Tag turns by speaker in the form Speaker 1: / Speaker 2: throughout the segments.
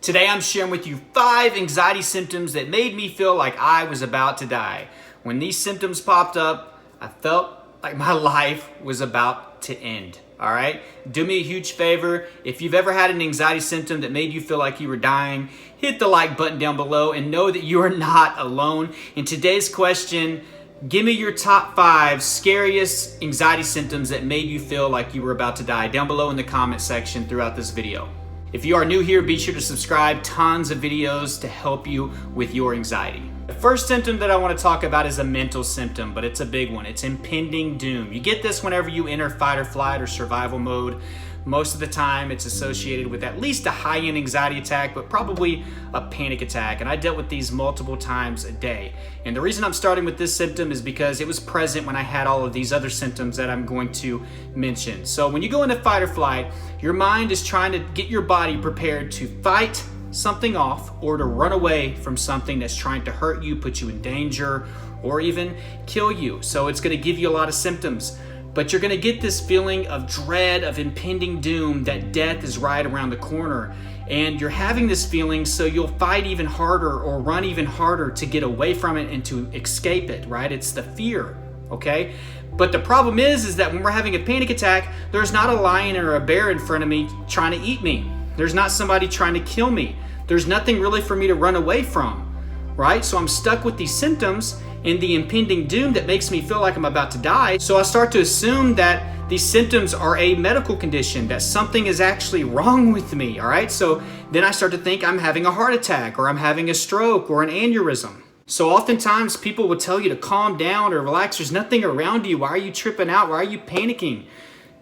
Speaker 1: Today I'm sharing with you 5 anxiety symptoms that made me feel like I was about to die. When these symptoms popped up, I felt like my life was about to end. All right? Do me a huge favor. If you've ever had an anxiety symptom that made you feel like you were dying, hit the like button down below and know that you are not alone. In today's question, give me your top 5 scariest anxiety symptoms that made you feel like you were about to die down below in the comment section throughout this video. If you are new here, be sure to subscribe. Tons of videos to help you with your anxiety. The first symptom that I want to talk about is a mental symptom, but it's a big one. It's impending doom. You get this whenever you enter fight or flight or survival mode. Most of the time, it's associated with at least a high-end anxiety attack, but probably a panic attack. And I dealt with these multiple times a day. And the reason I'm starting with this symptom is because it was present when I had all of these other symptoms that I'm going to mention. So when you go into fight or flight, your mind is trying to get your body prepared to fight something off or to run away from something that's trying to hurt you, put you in danger, or even kill you. So it's going to give you a lot of symptoms. But you're gonna get this feeling of dread, of impending doom, that death is right around the corner. And you're having this feeling, so you'll fight even harder or run even harder to get away from it and to escape it, right? It's the fear, okay? But the problem is that when we're having a panic attack, there's not a lion or a bear in front of me trying to eat me. There's not somebody trying to kill me. There's nothing really for me to run away from, right? So I'm stuck with these symptoms and the impending doom that makes me feel like I'm about to die. So I start to assume that these symptoms are a medical condition, that something is actually wrong with me, all right? So then I start to think I'm having a heart attack or I'm having a stroke or an aneurysm. So oftentimes people will tell you to calm down or relax. There's nothing around you. Why are you tripping out? Why are you panicking?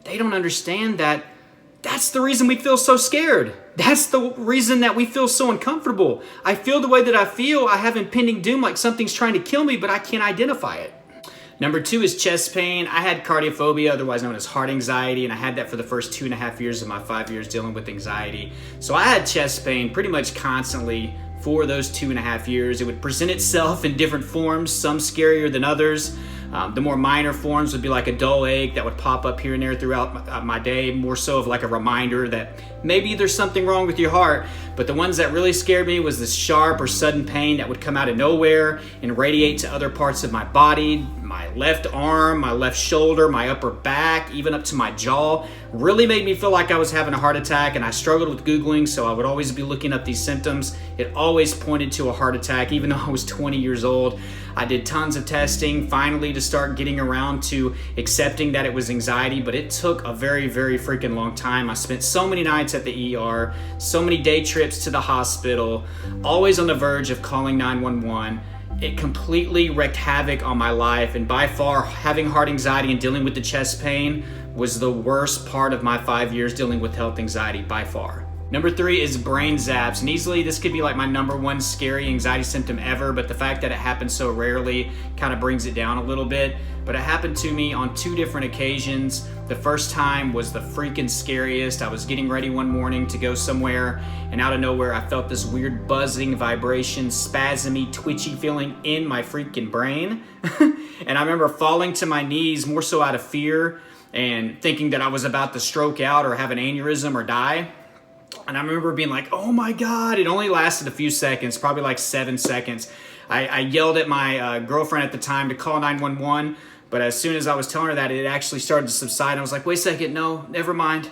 Speaker 1: They don't understand that that's the reason we feel so scared. That's the reason that we feel so uncomfortable. I feel the way that I feel. I have impending doom, like something's trying to kill me, but I can't identify it. Number 2 is chest pain. I had cardiophobia, otherwise known as heart anxiety, and I had that for the first 2.5 years of my 5 years dealing with anxiety. So I had chest pain pretty much constantly for those 2.5 years. It would present itself in different forms, some scarier than others. The more minor forms would be like a dull ache that would pop up here and there throughout my day, more so of like a reminder that maybe there's something wrong with your heart. But the ones that really scared me was this sharp or sudden pain that would come out of nowhere and radiate to other parts of my body, my left arm, my left shoulder, my upper back, even up to my jaw. Really made me feel like I was having a heart attack, and I struggled with Googling, so I would always be looking up these symptoms. It always pointed to a heart attack, even though I was 20 years old. I did tons of testing, finally to start getting around to accepting that it was anxiety, but it took a very, very freaking long time. I spent so many nights at the ER, so many day trips to the hospital, always on the verge of calling 911. It completely wreaked havoc on my life, and by far having heart anxiety and dealing with the chest pain was the worst part of my 5 years dealing with health anxiety by far. Number 3 is brain zaps, and easily this could be like my number 1 scary anxiety symptom ever, but the fact that it happens so rarely kind of brings it down a little bit. But it happened to me on 2 different occasions. The first time was the freaking scariest. I was getting ready one morning to go somewhere, and out of nowhere I felt this weird buzzing, vibration, spasmy, twitchy feeling in my freaking brain. And I remember falling to my knees more so out of fear and thinking that I was about to stroke out or have an aneurysm or die. And I remember being like, oh my God, it only lasted a few seconds, probably like 7 seconds. I yelled at my girlfriend at the time to call 911, but as soon as I was telling her that, it actually started to subside. I was like, wait a second, no, never mind.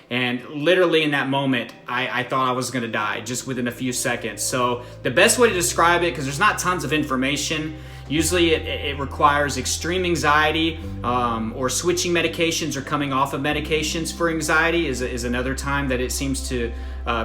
Speaker 1: And literally in that moment, I thought I was gonna die just within a few seconds. So the best way to describe it, because there's not tons of information, usually it requires extreme anxiety or switching medications or coming off of medications for anxiety is another time that it seems to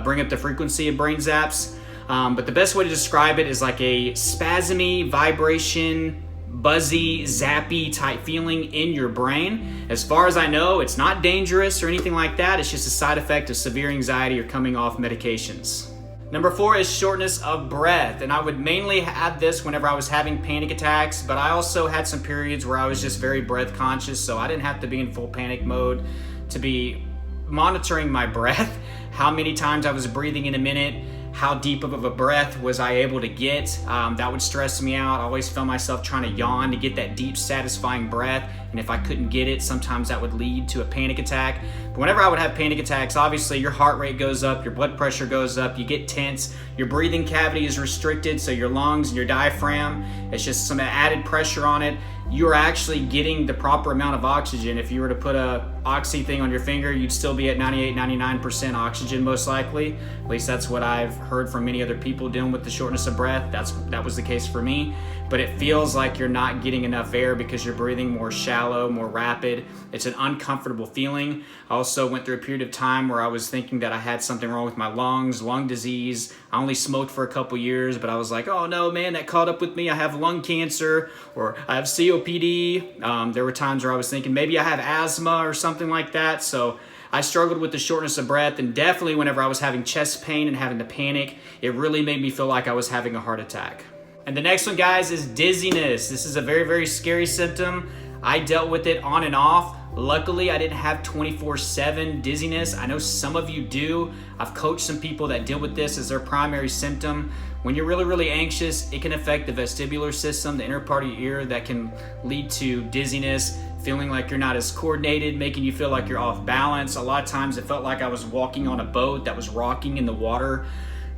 Speaker 1: bring up the frequency of brain zaps. But the best way to describe it is like a spasmy, vibration, buzzy, zappy type feeling in your brain. As far as I know, it's not dangerous or anything like that. It's just a side effect of severe anxiety or coming off medications. Number 4 is shortness of breath, and I would mainly have this whenever I was having panic attacks, but I also had some periods where I was just very breath conscious, so I didn't have to be in full panic mode to be monitoring my breath, how many times I was breathing in a minute, how deep of a breath was I able to get. That would stress me out. I always found myself trying to yawn to get that deep, satisfying breath. And if I couldn't get it, sometimes that would lead to a panic attack. But whenever I would have panic attacks, obviously your heart rate goes up, your blood pressure goes up, you get tense, your breathing cavity is restricted, so your lungs and your diaphragm, it's just some added pressure on it. You're actually getting the proper amount of oxygen. If you were to put a oxy thing on your finger, you'd still be at 98, 99% oxygen most likely. At least that's what I've heard from many other people dealing with the shortness of breath. That was the case for me. But it feels like you're not getting enough air because you're breathing more shallow, more rapid. It's an uncomfortable feeling. I also went through a period of time where I was thinking that I had something wrong with my lungs, lung disease. I only smoked for a couple years, but I was like, oh no, man, that caught up with me. I have lung cancer, or I have COPD. There were times where I was thinking maybe I have asthma or something like that. So I struggled with the shortness of breath, and definitely whenever I was having chest pain and having to panic, it really made me feel like I was having a heart attack. And the next one, guys, is dizziness. This is a very, very scary symptom. I dealt with it on and off. Luckily, I didn't have 24/7 dizziness. I know some of you do. I've coached some people that deal with this as their primary symptom. When you're really, really anxious, it can affect the vestibular system, the inner part of your ear, that can lead to dizziness, feeling like you're not as coordinated, making you feel like you're off balance. A lot of times it felt like I was walking on a boat that was rocking in the water.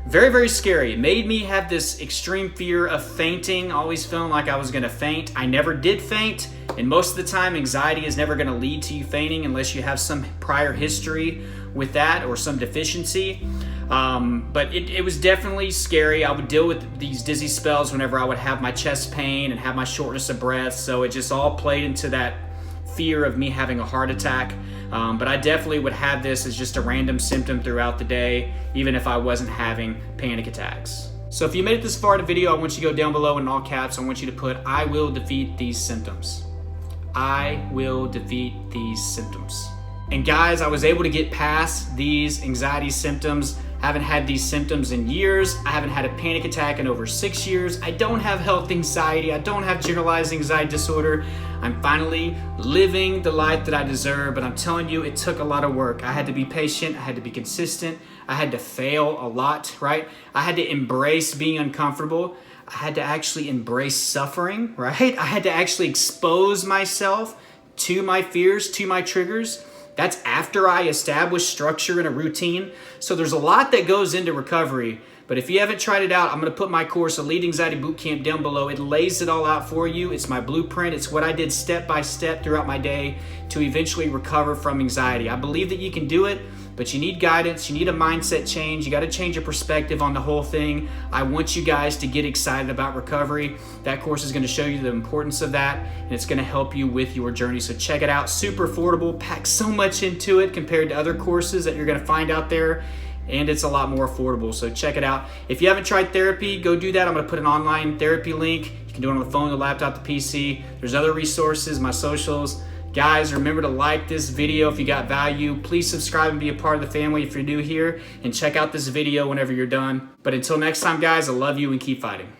Speaker 1: Very, very scary. It made me have this extreme fear of fainting, always feeling like I was gonna faint. I never did faint, and most of the time anxiety is never gonna lead to you fainting unless you have some prior history with that or some deficiency. But it was definitely scary. I would deal with these dizzy spells whenever I would have my chest pain and have my shortness of breath, so it just all played into that fear of me having a heart attack. But I definitely would have this as just a random symptom throughout the day, even if I wasn't having panic attacks. So if you made it this far in the video, I want you to go down below in all caps. I want you to put, I will defeat these symptoms. I will defeat these symptoms. And guys, I was able to get past these anxiety symptoms. I haven't had these symptoms in years. I haven't had a panic attack in over 6 years. I don't have health anxiety. I don't have generalized anxiety disorder. I'm finally living the life that I deserve, but I'm telling you, it took a lot of work. I had to be patient. I had to be consistent. I had to fail a lot, right? I had to embrace being uncomfortable. I had to actually embrace suffering, right? I had to actually expose myself to my fears, to my triggers. That's after I established structure and a routine. So there's a lot that goes into recovery. But if you haven't tried it out, I'm gonna put my course, Elite Anxiety Bootcamp, down below. It lays it all out for you. It's my blueprint. It's what I did step by step throughout my day to eventually recover from anxiety. I believe that you can do it, but you need guidance. You need a mindset change. You gotta change your perspective on the whole thing. I want you guys to get excited about recovery. That course is gonna show you the importance of that, and it's gonna help you with your journey. So check it out. Super affordable, packs so much into it compared to other courses that you're gonna find out there. And it's a lot more affordable, so check it out. If you haven't tried therapy, go do that. I'm gonna put an online therapy link. You can do it on the phone, the laptop, the PC. There's other resources, my socials. Guys, remember to like this video if you got value. Please subscribe and be a part of the family if you're new here. And check out this video whenever you're done. But until next time, guys, I love you and keep fighting.